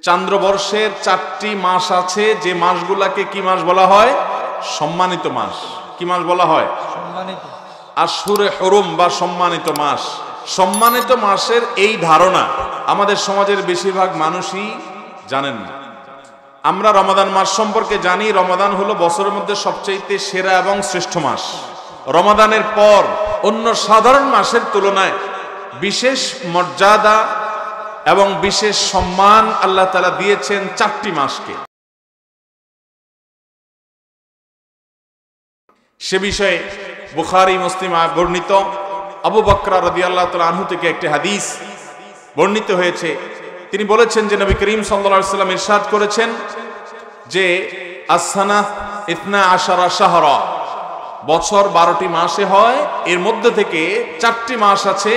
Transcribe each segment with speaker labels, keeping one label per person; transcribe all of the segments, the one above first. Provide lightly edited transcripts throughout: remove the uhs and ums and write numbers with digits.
Speaker 1: চান্দ্রবর্ষের 4টি মাস আছে, যে মাসগুলাকে কি মাস বলা হয়? সম্মানিত মাস। কি মাস বলা হয়?
Speaker 2: সম্মানিত।
Speaker 1: আশহুরে হুরুম বা সম্মানিত মাস। সম্মানিত মাসের এই ধারণা আমাদের সমাজের বেশিরভাগ মানুষই জানেন না। আমরা রমাদান মাস সম্পর্কে জানি, রমাদান হলো বছরের মধ্যে সবচাইতে সেরা এবং শ্রেষ্ঠ মাস। রমাদানের পর অন্য সাধারণ মাসের তুলনায় বিশেষ মর্যাদা এবং বিশেষ সম্মান আল্লাহ তাআলা দিয়েছেন 4টি মাসকে। সে বিষয়ে বুখারী মুসলিম বর্ণিত আবু বকর রাদিয়াল্লাহু তাআলা আনহু থেকে একটি হাদিস বর্ণিত হয়েছে। তিনি বলেছেন যে নবী করিম সাল্লাল্লাহু আলাইহি ওয়াসাল্লাম ইরশাদ করেছেন যে আস-সানাহ 12 শাহরা, বছর 12টি মাসে হয়, এর মধ্যে থেকে 4টি মাস আছে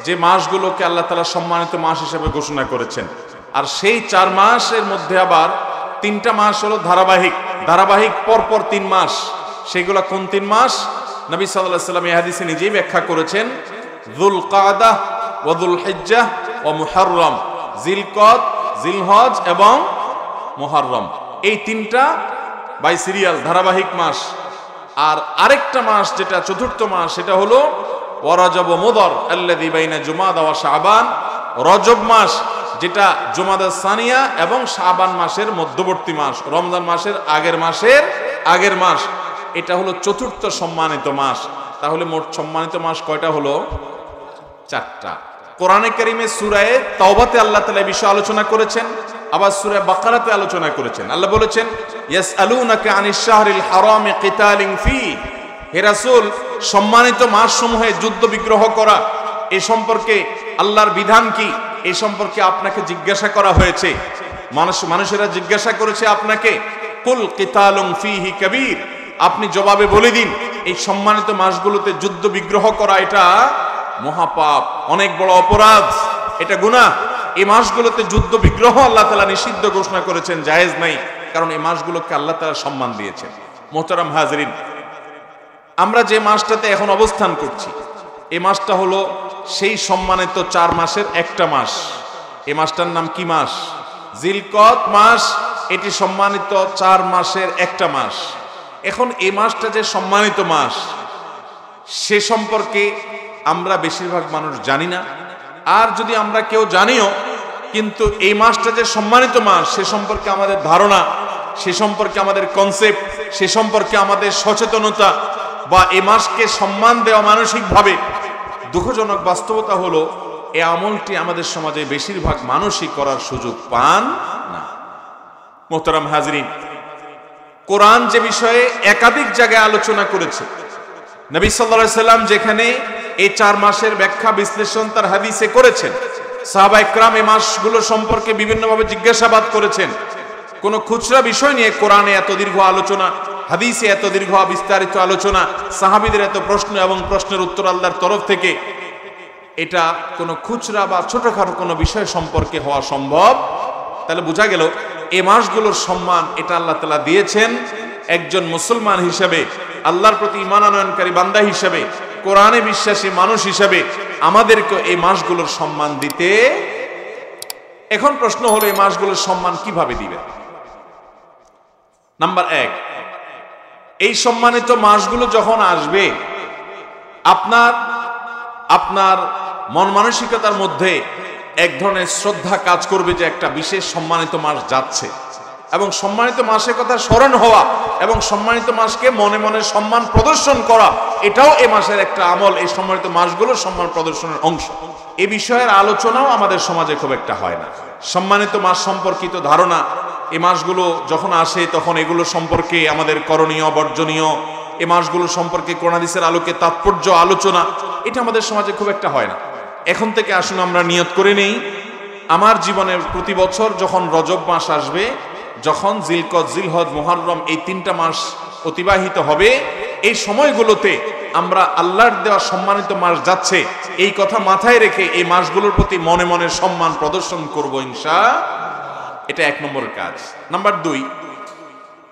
Speaker 1: যে মাসগুলোকে আল্লাহ তাআলা সম্মানিত মাস হিসেবে ঘোষণা করেছেন। আর সেই 4 মাসের মধ্যে আবার 3টা মাস হলো ধারাবাহিক পরপর 3 মাস। সেগুলো কোন 3 মাস? নবী সাল্লাল্লাহু আলাইহি ওয়াসাল্লাম এই হাদিসে নিজেই ব্যাখ্যা করেছেন, যুলকাদাহ ওয়া যুলহিজ্জাহ ওয়া মুহররম, জিলকদ, জিলহজ এবং মুহররম। এই 3টা বাই সিরিয়াল ধারাবাহিক মাস। আর আরেকটা মাস যেটা চতুর্থ মাস, সেটা হলো ওয়ারাজব ওয়া মুদর আল্লাযী বাইনা জুমাদা ওয়া শাবান, রজব মাস যেটা জুমাদা সানিয়া এবং শাবান মাসের মধ্যবর্তী মাস, রমজান মাসের আগের মাস। এটা হলো চতুর্থ সম্মানিত মাস। তাহলে মোট সম্মানিত মাস কয়টা হলো? 4টা। কোরআনে কারীমে সূরা তাওবাতে আল্লাহ তাআলা এই বিষয়ে আলোচনা করেছেন, আবার সূরা বাকারাতে আলোচনা করেছেন। আল্লাহ বলেছেন, ইয়াসআলুনাকা আনিশ শাহরিল হারামি কিতালিন ফি, হে রাসূল, সম্মানিত মাসসমূহে যুদ্ধ বিগ্রহ করা এ সম্পর্কে আল্লাহর বিধান কি, এই সম্পর্কে আপনাকে জিজ্ঞাসা করা হয়েছে। মানুষেরা জিজ্ঞাসা করেছে আপনাকে, কুল কিতালুন ফিহি কাবীর, আপনি জবাবে বলে দিন এই সম্মানিত মাসগুলোতে যুদ্ধ বিগ্রহ করা এটা মহাপাপ, অনেক বড় অপরাধ, এটা গুনাহ। এই মাসগুলোতে যুদ্ধ বিগ্রহ আল্লাহ তাআলা নিষিদ্ধ ঘোষণা করেছেন, জায়েজ নাই, কারণ এই মাসগুলোকে আল্লাহ তাআলা সম্মান দিয়েছেন। মোহতারাম হাজরিন, আমরা যে মাসটাতে এখন অবস্থান করছি, এই মাসটা হলো সেই সম্মানিত 4 মাসের একটা মাস। এই মাসটার নাম কি মাস? জিলকদ মাস। এটি সম্মানিত 4 মাসের একটা মাস। এখন এই মাসটা যে সম্মানিত মাস, সে সম্পর্কে আমরা বেশিরভাগ মানুষ জানি না। আর যদি আমরা কেউ জানিও, কিন্তু এই মাসটা যে সম্মানিত মাস সে সম্পর্কে আমাদের ধারণা, সে সম্পর্কে আমাদের কনসেপ্ট, সে সম্পর্কে আমাদের সচেতনতা বা এই মাসকে সম্মান দেওয়া মানসিকভাবে, দুঃখজনক বাস্তবতা হলো এই আমলটি আমাদের সমাজে বেশিরভাগ মানুষই করার সুযোগ পান না। মোহতারাম হাজরিন, কোরআন যে বিষয়ে একাধিক জায়গায় আলোচনা করেছে, নবী সাল্লাল্লাহু আলাইহি সাল্লাম যেখানে এই 4 মাসের ব্যাখ্যা বিশ্লেষণ তার হাদিসে করেছেন, সাহাবায়ে কেরাম এই মাসগুলো সম্পর্কে বিভিন্নভাবে জিজ্ঞাসাবাদ করেছেন। কোন খুচরা বিষয় নিয়ে কোরআনে এত দীর্ঘ আলোচনা, হাদিসে এত দীর্ঘ বিস্তারিত আলোচনা, সাহাবীদের এত প্রশ্ন এবং প্রশ্নের উত্তর আল্লাহর তরফ থেকে, এটা কোনো খুচরা বা ছোটখাটো কোনো বিষয় সম্পর্কে হওয়া সম্ভব। তাহলে বোঝা গেল এই মাসগুলোর সম্মান এটা আল্লাহ তাআলা দিয়েছেন একজন মুসলমান হিসেবে, আল্লাহর প্রতি ঈমান আনয়নকারী বান্দা হিসেবে, কোরআনে বিশ্বাসী মানুষ হিসেবে আমাদেরকে এই মাসগুলোর সম্মান দিতে। এখন প্রশ্ন হলো এই মাসগুলোর সম্মান কিভাবে দিবেন? নাম্বার 1, এই সম্মানিত মাসগুলো যখন আসবে, আপনার মন মানসিকতার মধ্যে এক ধরনের শ্রদ্ধা কাজ করবে যে একটা বিশেষ সম্মানিত মাস যাচ্ছে, এবং সম্মানিত মাসের কথা স্মরণ হওয়া এবং সম্মানিত মাসকে মনে মনে সম্মান প্রদর্শন করা, এটাও এই মাসের একটা আমল, এই সম্মানিত মাসগুলোর সম্মান প্রদর্শনের অংশ। এই বিষয়ের আলোচনাও আমাদের সমাজে খুব একটা হয় না। সম্মানিত মাস সম্পর্কিত ধারণা, এই মাসগুলো যখন আসে তখন এগুলো সম্পর্কে আমাদের করণীয় বর্জনীয়, এই মাসগুলো সম্পর্কে কোরআন হাদিসের আলোকে তাৎপর্য আলোচনা, এটা আমাদের সমাজে খুব একটা হয় না। এখন থেকে আসুন আমরা নিয়ত করে নেই, আমার জীবনের প্রতি বছর যখন রজব মাস আসবে, যখন জিলকদ, জিলহজ, মুহররম এই 3টা মাস অতিবাহিত হবে, এই সময়গুলোতে আমরা আল্লাহর দেওয়া সম্মানিত মাস যাচ্ছে এই কথা মাথায় রেখে এই মাসগুলোর প্রতি মনে মনে সম্মান প্রদর্শন করব ইনশাআল্লাহ। এটা 1 নম্বর কাজ। নাম্বার 2,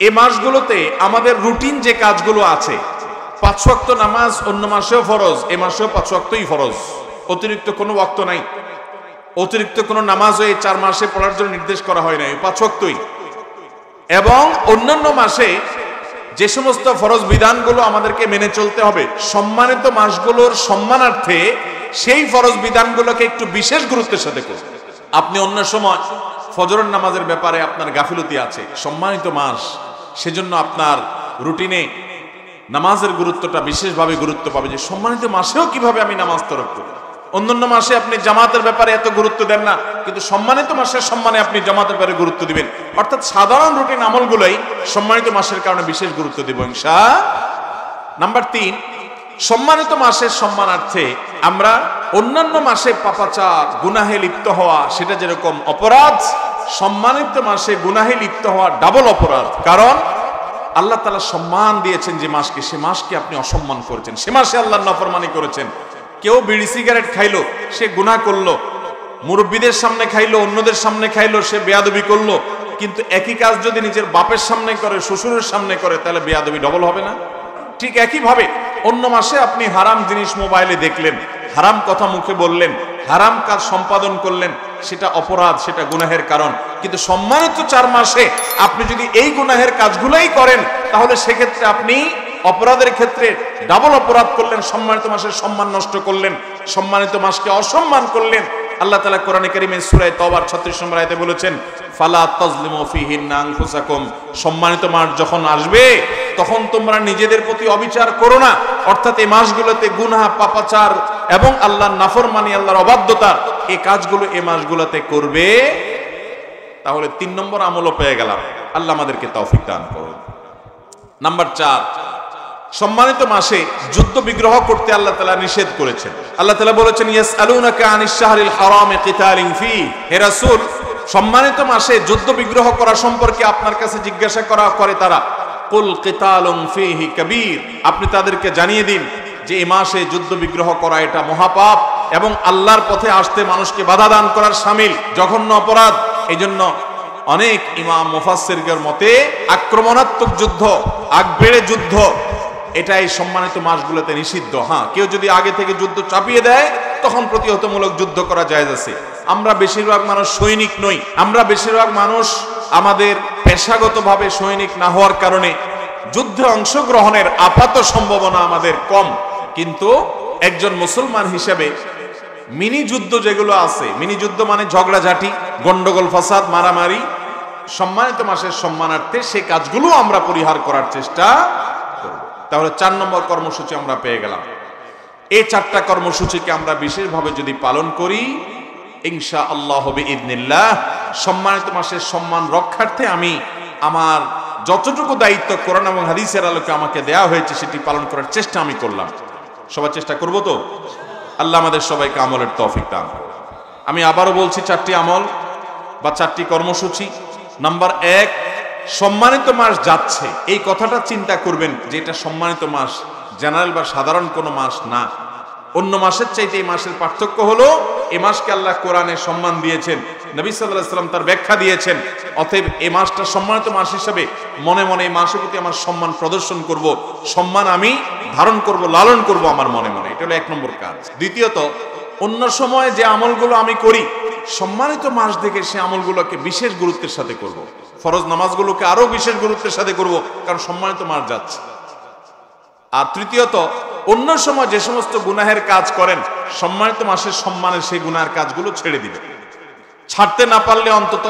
Speaker 1: এই মাসগুলোতে আমাদের রুটিন যে কাজগুলো আছে, 5 ওয়াক্ত নামাজ অন্য মাসেও ফরজ, এই মাসেও 5 ওয়াক্তই ফরজ, অতিরিক্ত কোনো ওয়াক্ত নাই। অতিরিক্ত কোনো নামাজও এই 4 মাসে পড়ার জন্য নির্দেশ করা হয় নাই, 5 ওয়াক্তই। এবং অন্যান্য মাসে যে সমস্ত ফরজ বিধানগুলো আমাদেরকে মেনে চলতে হবে, সম্মানিত মাসগুলোর সম্মানার্থে সেই ফরজ বিধানগুলোকে একটু বিশেষ গুরুত্বের সাথে করুন। আপনি অন্য সময় ফজরের নামাজের ব্যাপারে আপনার গাফিলতি আছে, সম্মানিত মাস সেজন্য আপনার রুটিনে নামাজের গুরুত্বটা বিশেষভাবে গুরুত্ব পাবে, যে সম্মানিত মাসেও কিভাবে আমি নামাজ তরক করি। অন্যান্য মাসে আপনি জামাতের ব্যাপারে এত গুরুত্ব দেন না, কিন্তু সম্মানিত মাসের সম্মানে আপনি জামাতের ব্যাপারে গুরুত্ব দিবেন। অর্থাৎ সাধারণ রুটিন আমলগুলোই সম্মানিত মাসের কারণে বিশেষ গুরুত্ব দিব ইনশাআল্লাহ। নাম্বার 3, সম্মানিত মাসের সম্মানার্থে আমরা অন্যান্য মাসে পাপাচার গুনাহে লিপ্ত হওয়া সেটা যেরকম অপরাধ, সম্মানিত মাসে গুনাহে লিপ্ত হওয়া ডাবল অপরাধ। কারণ আল্লাহ তাআলা সম্মান দিয়েছেন যে মাসকে, সে মাসকে আপনি অসম্মান করেছেন, সে মাসে আল্লাহর নাফরমানি করেছেন। কেউ বিড়ি সিগারেট খাইলো, সে গুনাহ করলো, মুরব্বীদের সামনে খাইলো, অন্যদের সামনে খাইলো, সে বেয়াদবি করলো। কিন্তু একই কাজ যদি নিজের বাপের সামনে করে, শ্বশুরের সামনে করে, তাহলে বেয়াদবি ডবল হবে না? ঠিক একইভাবে অন্য মাসে আপনি হারাম জিনিস মোবাইলে দেখলেন, হারাম কথা মুখে বললেন, হারাম কাজ সম্পাদন করলেন, সেটা অপরাধ, সেটা গুনাহের কারণ। কিন্তু সম্মানিত 4 মাসে আপনি যদি এই গুনাহের কাজগুলোই করেন, তাহলে সেক্ষেত্রে আপনি অপরাধের ক্ষেত্রে ডাবল অপরাধ করলেন, সম্মানিত মাসের সম্মান নষ্ট করলেন, সম্মানিত মাসকে অসম্মান করলেন। আল্লাহ তাআলা কোরআনে কারীমে সূরা তাওবার 36 নম্বর আয়াতে বলেছেন, ফালা তাজলিমু ফীহিন্না আনফুসাকুম, সম্মানিত মাস যখন আসবে তখন তোমরা নিজেদের প্রতি অবিচার করো না। অর্থাৎ এই মাসগুলোতে গুনাহ, পাপাচার এবং আল্লাহর নাফরমানি, আল্লাহর অবাধ্যতা, এই কাজগুলো এই মাসগুলোতে করবে। তাহলে 3 নম্বর আমলও পেয়ে গেলাম। আল্লাহ আমাদেরকে তৌফিক দান করুন। নাম্বার 4, সম্মানিত মাসে যুদ্ধ বিগ্রহ করতে আল্লাহ তাআলা নিষেধ করেছেন। আল্লাহ তাআলা বলেছেন, ইয়াসআলুনাকা আনিশ শাহরিল হারামি কিতালিন ফি, হে রাসূল সম্মানিত মাসে যুদ্ধ বিগ্রহ করা সম্পর্কে আপনার কাছে জিজ্ঞাসা করা করে তারা, কুল কিতালুন ফীহি কাবীর, আপনি তাদেরকে জানিয়ে দিন যে এই মাসে যুদ্ধ বিগ্রহ করা এটা মহাপাপ এবং আল্লাহর পথে আসতে মানুষকে বাধা দান করার শামিল, জঘন্য অপরাধ। এইজন্য অনেক ইমাম মুফাসসিরদের মতে আক্রমণাত্মক যুদ্ধ, আগবেড়ে যুদ্ধ, এটাই সম্মানিত মাসগুলোতে নিষিদ্ধ। হ্যাঁ, কেউ যদি আগে থেকে যুদ্ধ চাপিয়ে দেয় তখন প্রতিহতমূলক যুদ্ধ করা জায়েজ আছে। আমরা বেশিরভাগ মানুষ সৈনিক নই, আমরা বেশিরভাগ মানুষ আমাদের পেশাগতভাবে সৈনিক না হওয়ার কারণে যুদ্ধে অংশগ্রহণের আপাত সম্ভাবনা আমাদের কম। কিন্তু একজন মুসলমান হিসেবে মিনি যুদ্ধ যেগুলো আছে, মিনি যুদ্ধ মানে ঝগড়াঝাটি, গন্ডগোল, ফাসাদ, মারামারি, সম্মানিত মাসের সম্মানার্থে সেই কাজগুলো আমরা পরিহার করার চেষ্টা করব। তাহলে 4 নম্বর কর্মসূচি আমরা পেয়ে গেলাম। এই 4টা কর্মসূচিকে আমরা বিশেষভাবে যদি পালন করি, ইনশাআল্লাহ বিইذنিল্লাহ সম্মানিত মাসের সম্মান রক্ষার্থে আমি আমার যতটুকু দায়িত্ব কোরআন এবং হাদিসের আলোকে আমাকে দেয়া হয়েছে সেটি পালন করার চেষ্টা আমি করলাম। সবাই চেষ্টা করব তো? আল্লাহ আমাদের সবাইকে আমলের তৌফিক দান করুন। আমি আবারও বলছি 4টি আমল বা 4টি কর্মসূচি। নাম্বার 1, সম্মানিত মাস যাচ্ছে, এই কথাটা চিন্তা করবেন যে এটা সম্মানিত মাস, জেনারেল বা সাধারণ কোনো মাস না। অন্য মাসের চাইতে এই মাসের পার্থক্য হলো এই মাসকে আল্লাহ কোরআনে সম্মান দিয়েছেন, নবী সাল্লাল্লাহু আলাইহি ওয়াসাল্লাম তার ব্যাখ্যা দিয়েছেন। অতএব এই মাসটা সম্মানিত মাস হিসেবে মনে মনে এই মাসের প্রতি আমার সম্মান প্রদর্শন করব, সম্মান আমি ধারণ করব, লালন করব আমার মনে মনে। এটা হলো 1 নম্বর কাজ। দ্বিতীয়ত, অন্য সময় যে আমলগুলো আমি করি সম্মানিত মাস দেখে সে আমলগুলোকে বিশেষ গুরুত্বের সাথে করব। ফরজ নামাজগুলোকে আরো বিশেষ গুরুত্বের সাথে করব, কারণ সম্মানিত মাস যাচ্ছে। আর তৃতীয়ত, অন্য সময় যে সমস্ত গুনাহের কাজ করেন সম্মানিত মাসের সম্মানে সেই গুনাহের কাজগুলো ছেড়ে দিবেন। ছাড়তে না পারলে অন্তত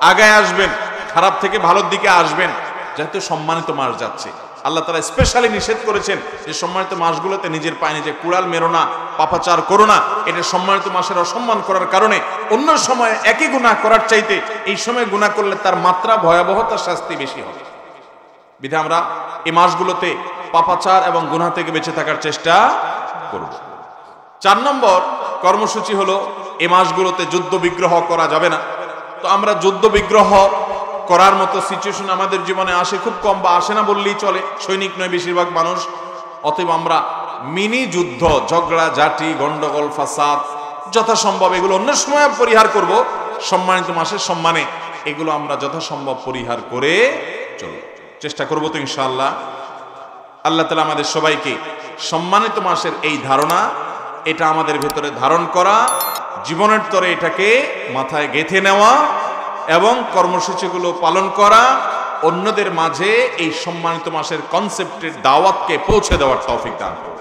Speaker 1: আগায় আসবেন, খারাপ থেকে ভালোর দিকে আসবেন, যেহেতু সম্মানিত মাস যাচ্ছে। আল্লাহ তাআলা স্পেশালি নিষেধ করেছেন যে সম্মানিত মাসগুলোতে নিজের পায়ে নিজে কুড়াল মেরো না, পাপাচার করো না। এটা সম্মানিত মাসের অসম্মান করার কারণে অন্য সময় একই গুনাহ করার চাইতে এই সময় গুনাহ করলে তার মাত্রা, ভয়াবহতার শাস্তি বেশি হবে। বিধায় আমরা এই মাসগুলোতে পাপাচার এবং গুনাহ থেকে বেঁচে থাকার চেষ্টা করব। 4 নম্বর কর্মসূচি হলো এই মাসগুলোতে যুদ্ধ বিগ্রহ করা যাবে না। তো আমরা যুদ্ধ বিগ্রহ করার মতো সিচুয়েশন আমাদের জীবনে আসে খুব কম, বা আসে না বললেই চলে, সৈনিক নয় বেশিরভাগ মানুষ। অতএব আমরা মিনি যুদ্ধ, ঝগড়া ঝাঁটি, গন্ডগোল, ফাসাদ যথাসম্ভব এগুলো অন্য সময় পরিহার করব। সম্মানিত মাসের সম্মানে এগুলো আমরা যথাসম্ভব পরিহার করে চলব, চেষ্টা করব তো ইনশাআল্লাহ। আল্লাহ তাআলা আমাদের সবাইকে সম্মানিত মাসের এই ধারণা, এটা আমাদের ভেতরে ধারণ করা, জীবনের তরে এটাকে মাথায় গেঁথে নেওয়া এবং কর্মসূচিগুলো পালন করা, অন্যদের মাঝে এই সম্মানিত মাসের কনসেপ্টের দাওয়াতকে পৌঁছে দেওয়ার তৌফিক দান করুন।